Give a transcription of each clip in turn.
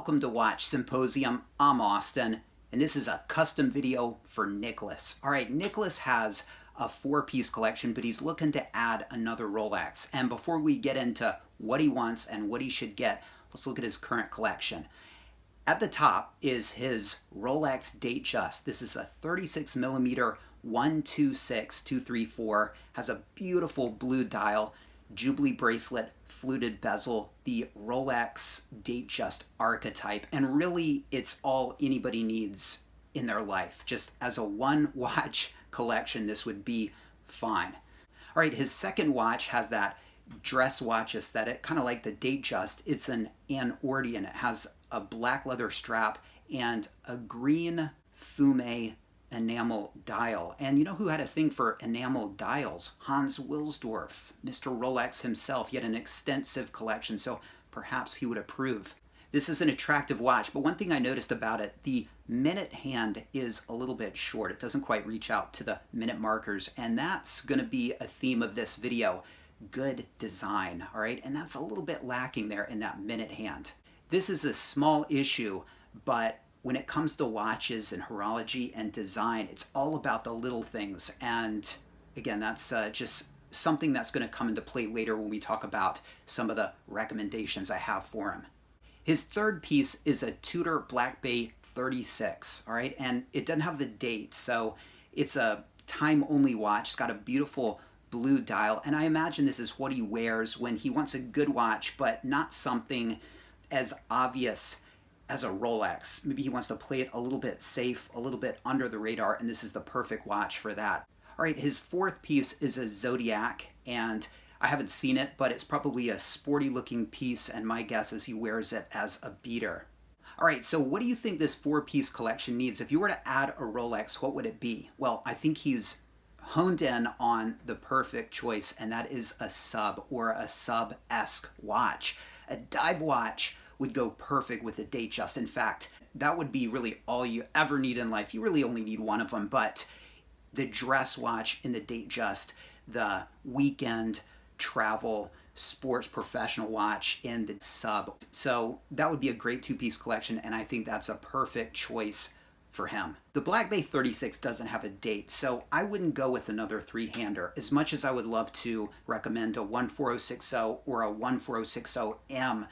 Welcome to Watch Symposium. I'm Austin, and this is a custom video for Nicholas. All right, Nicholas has a four-piece collection, but he's looking to add another Rolex. And before we get into what he wants and what he should get, let's look at his current collection. At the top is his Rolex Datejust. This is a 36mm 126234, has a beautiful blue dial, Jubilee bracelet, fluted bezel, the Rolex Datejust archetype, and really it's all anybody needs in their life. Just as a one watch collection, this would be fine. All right, his second watch has that dress watch aesthetic, kind of like the Datejust. It's an Anordine. It has a black leather strap and a green fume enamel dial. And you know who had a thing for enamel dials? Hans Wilsdorf, Mr. Rolex himself. He had an extensive collection, so perhaps he would approve. This is an attractive watch, but one thing I noticed about it, the minute hand is a little bit short. It doesn't quite reach out to the minute markers, and that's going to be a theme of this video. Good design, all right? And that's a little bit lacking there in that minute hand. This is a small issue, but when it comes to watches and horology and design, it's all about the little things. And again, that's just something that's going to come into play later when we talk about some of the recommendations I have for him. His third piece is a Tudor Black Bay 36, all right? And it doesn't have the date, so it's a time-only watch. It's got a beautiful blue dial, and I imagine this is what he wears when he wants a good watch, but not something as obvious as a Rolex. Maybe he wants to play it a little bit safe, a little bit under the radar, and this is the perfect watch for that. All right, his fourth piece is a Zodiac, and I haven't seen it, but it's probably a sporty looking piece, and my guess is he wears it as a beater. All right, so what do you think this four-piece collection needs? If you were to add a Rolex, what would it be? Well, I think he's honed in on the perfect choice, and that is a sub or a sub-esque watch. A dive watch would go perfect with a Datejust. In fact, that would be really all you ever need in life. You really only need one of them, but the dress watch in the Datejust, the weekend travel sports professional watch in the sub. So that would be a great two-piece collection, and I think that's a perfect choice for him. The Black Bay 36 doesn't have a date, so I wouldn't go with another three-hander. As much as I would love to recommend a 14060 or a 14060M,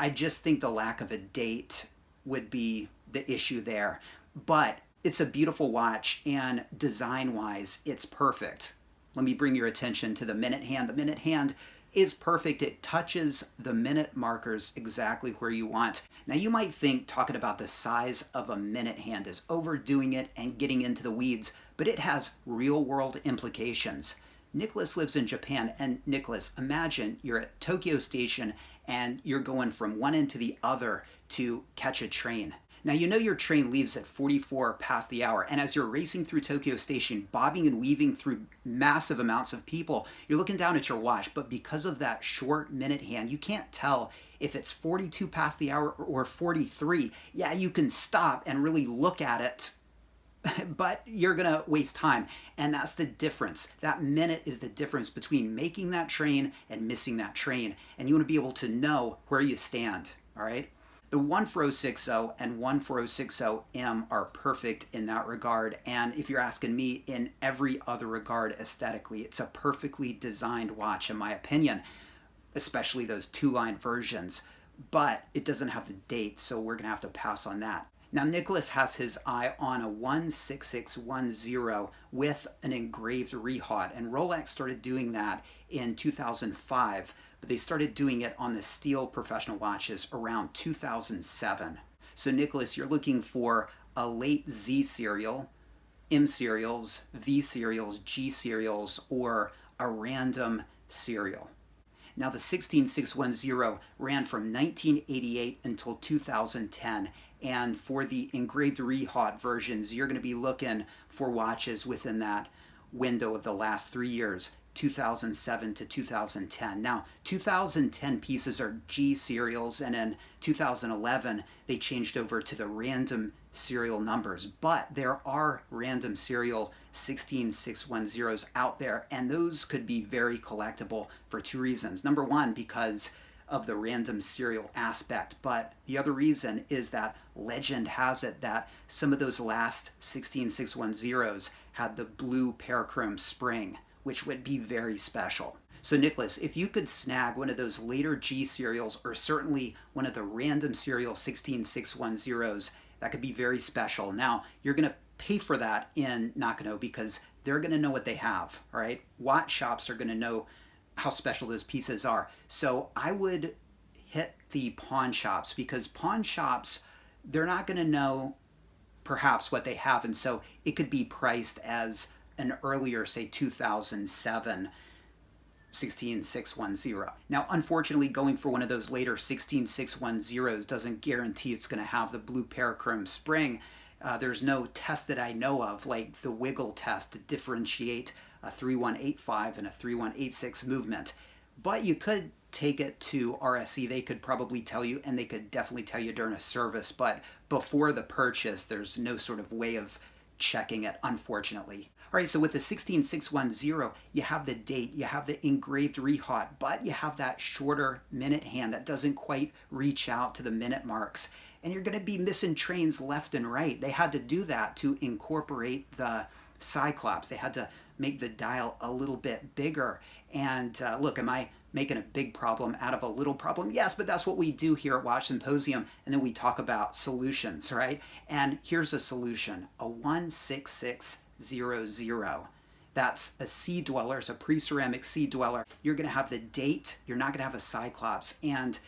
I just think the lack of a date would be the issue there. But it's a beautiful watch, and design-wise, it's perfect. Let me bring your attention to the minute hand. The minute hand is perfect. It touches the minute markers exactly where you want. Now you might think talking about the size of a minute hand is overdoing it and getting into the weeds, but it has real-world implications. Nicholas lives in Japan, and Nicholas, imagine you're at Tokyo Station and you're going from one end to the other to catch a train. Now you know your train leaves at 44 past the hour, and as you're racing through Tokyo Station, bobbing and weaving through massive amounts of people, you're looking down at your watch, but because of that short minute hand, you can't tell if it's 42 past the hour or 43. Yeah, you can stop and really look at it, but you're gonna waste time, and that's the difference. That minute is the difference between making that train and missing that train, and you want to be able to know where you stand, all right? The 14060 and 14060M are perfect in that regard, and if you're asking me, in every other regard aesthetically, it's a perfectly designed watch in my opinion, especially those two-line versions, but it doesn't have the date, so we're gonna have to pass on that. Now Nicholas has his eye on a 16610 with an engraved rehaut, and Rolex started doing that in 2005, but they started doing it on the steel professional watches around 2007. So Nicholas, you're looking for a late Z serial, M serials, V serials, G serials, or a random serial. Now the 16610 ran from 1988 until 2010, and for the engraved rehaut versions, you're going to be looking for watches within that window of the last 3 years, 2007 to 2010. Now, 2010 pieces are G serials, and in 2011, they changed over to the random serial numbers. But there are random serial 16610s out there, and those could be very collectible for two reasons. Number one, because of the random serial aspect, but the other reason is that legend has it that some of those last 16610s had the blue parachrome spring, which would be very special. So Nicholas, if you could snag one of those later G serials, or certainly one of the random serial 16610s, that could be very special. Now, you're going to pay for that in Nakano because they're going to know what they have, all right? Watch shops are going to know how special those pieces are. So I would hit the pawn shops, because pawn shops, they're not going to know perhaps what they have, and so it could be priced as an earlier, say 2007 16610. Now, unfortunately, going for one of those later 16610s doesn't guarantee it's going to have the blue parachrome spring. There's no test that I know of, like the wiggle test, to differentiate a 3185 and a 3186 movement. But you could take it to RSE. They could probably tell you, and they could definitely tell you during a service. But before the purchase, there's no sort of way of checking it, unfortunately. All right, so with the 16610, you have the date, you have the engraved rehot, but you have that shorter minute hand that doesn't quite reach out to the minute marks. And you're going to be missing trains left and right. They had to do that to incorporate the Cyclops. They had to make the dial a little bit bigger. And look, am I making a big problem out of a little problem? Yes, but that's what we do here at Watch Symposium. And then we talk about solutions, right? And here's a solution, a 16600. That's a sea dweller, it's a pre-ceramic sea dweller. You're going to have the date, you're not going to have a Cyclops, and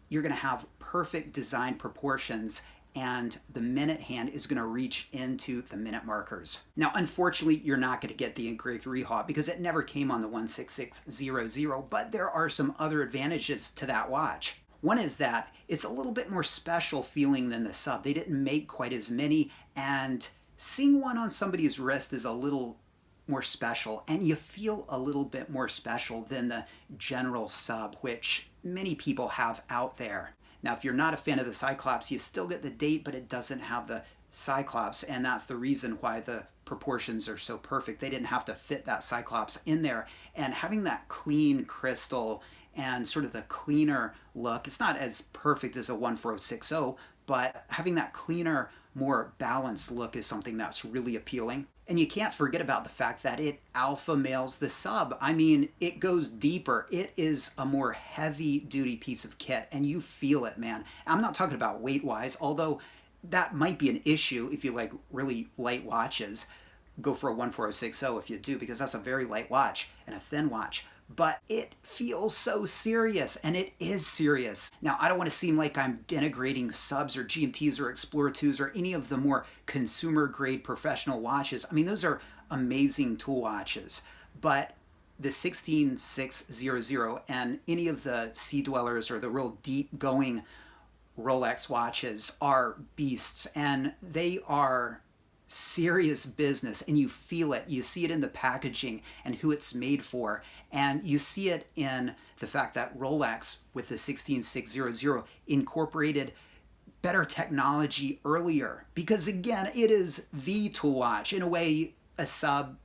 you're going to have perfect design proportions, and the minute hand is going to reach into the minute markers. Now, unfortunately, you're not going to get the engraved rehot because it never came on the 16600, but there are some other advantages to that watch. One is that it's a little bit more special feeling than the sub. They didn't make quite as many, and seeing one on somebody's wrist is a little more special, and you feel a little bit more special than the general sub, which many people have out there. Now, if you're not a fan of the Cyclops, you still get the date, but it doesn't have the Cyclops, and that's the reason why the proportions are so perfect. They didn't have to fit that Cyclops in there, and having that clean crystal and sort of the cleaner look, it's not as perfect as a 14060, but having that cleaner, more balanced look is something that's really appealing. And you can't forget about the fact that it alpha males the sub. I mean, it goes deeper. It is a more heavy duty piece of kit, and you feel it, man. I'm not talking about weight wise, although that might be an issue if you like really light watches. Go for a 14060 if you do, because that's a very light watch and a thin watch. But it feels so serious, and it is serious. Now, I don't want to seem like I'm denigrating subs or GMTs or Explorer 2s or any of the more consumer-grade professional watches. I mean, those are amazing tool watches. But the 16600 and any of the Sea Dwellers or the real deep-going Rolex watches are beasts, and they are serious business, and you feel it. You see it in the packaging and who it's made for, and you see it in the fact that Rolex with the 16600 incorporated better technology earlier, because again, it is the tool watch in a way a sub,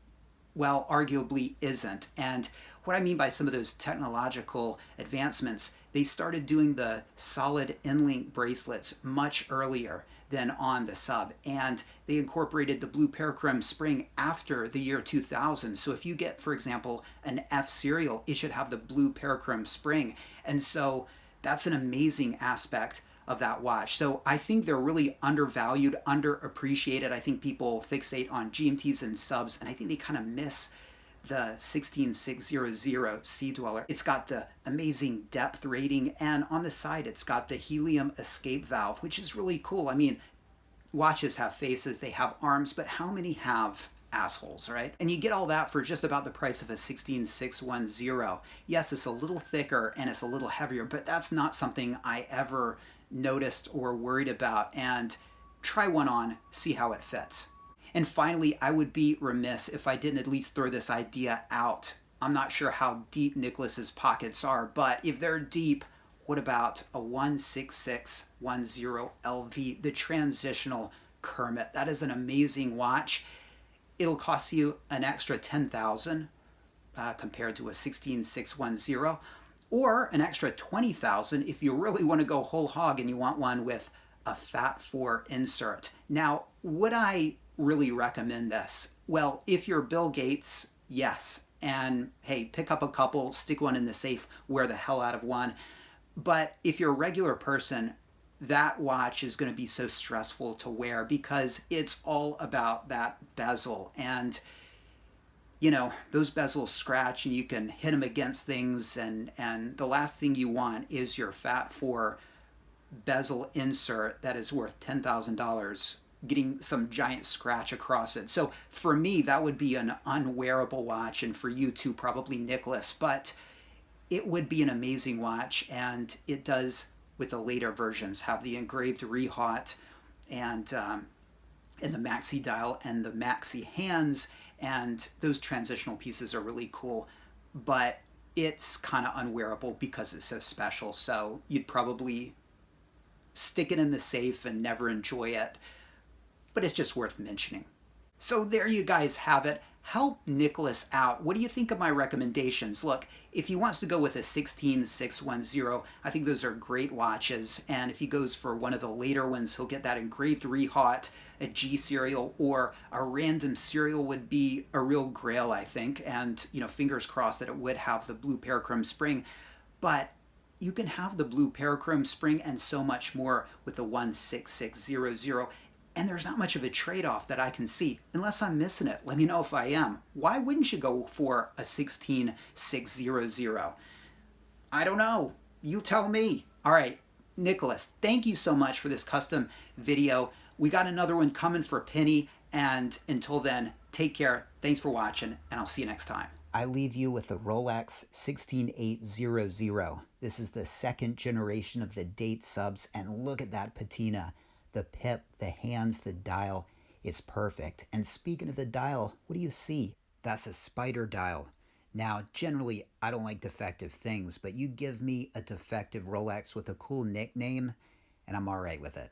well, arguably isn't. And what I mean by some of those technological advancements, they started doing the solid in-link bracelets much earlier than on the sub, and they incorporated the blue parachrome spring after the year 2000. So if you get, for example, an F serial, it should have the blue parachrome spring, and so that's an amazing aspect of that watch. So I think they're really undervalued, underappreciated. I think people fixate on GMTs and subs, and I think they kind of miss the 16600 Sea Dweller. It's got the amazing depth rating, and on the side it's got the helium escape valve, which is really cool. I mean, watches have faces, they have arms, but how many have assholes, right? And you get all that for just about the price of a 16610. Yes, it's a little thicker and it's a little heavier, but that's not something I ever noticed or worried about. And try one on, see how it fits. And finally, I would be remiss if I didn't at least throw this idea out. I'm not sure how deep Nicholas's pockets are, but if they're deep, what about a 16610 LV, the transitional Kermit? That is an amazing watch. It'll cost you an extra $10,000 compared to a 16610. or an extra 20,000 if you really want to go whole hog and you want one with a Fat 4 insert. Now, would I really recommend this? Well, if you're Bill Gates, yes. And hey, pick up a couple, stick one in the safe, wear the hell out of one. But if you're a regular person, that watch is going to be so stressful to wear because it's all about that bezel. And you know, those bezels scratch and you can hit them against things, and the last thing you want is your Fat 4 bezel insert that is worth $10,000 getting some giant scratch across it. So for me, that would be an unwearable watch, and for you too, probably, Nicholas. But it would be an amazing watch, and it does, with the later versions, have the engraved rehaut and the maxi dial and the maxi hands, and those transitional pieces are really cool. But it's kind of unwearable because it's so special. So you'd probably stick it in the safe and never enjoy it. But it's just worth mentioning. So there you guys have it. Help Nicholas out. What do you think of my recommendations? Look, if he wants to go with a 16610, I think those are great watches. And if he goes for one of the later ones, he'll get that engraved rehaut, a G serial, or a random serial would be a real grail, I think. And, you know, fingers crossed that it would have the blue parachrome spring. But you can have the blue parachrome spring and so much more with the 16600. And there's not much of a trade-off that I can see, unless I'm missing it. Let me know if I am. Why wouldn't you go for a 16600? I don't know. You tell me. All right, Nicholas, thank you so much for this custom video. We got another one coming for Penny, and until then, take care. Thanks for watching, and I'll see you next time. I leave you with the Rolex 16800. This is the second generation of the date subs, and look at that patina. The pip, the hands, the dial, it's perfect. And speaking of the dial, what do you see? That's a spider dial. Now, generally, I don't like defective things, but you give me a defective Rolex with a cool nickname, and I'm all right with it.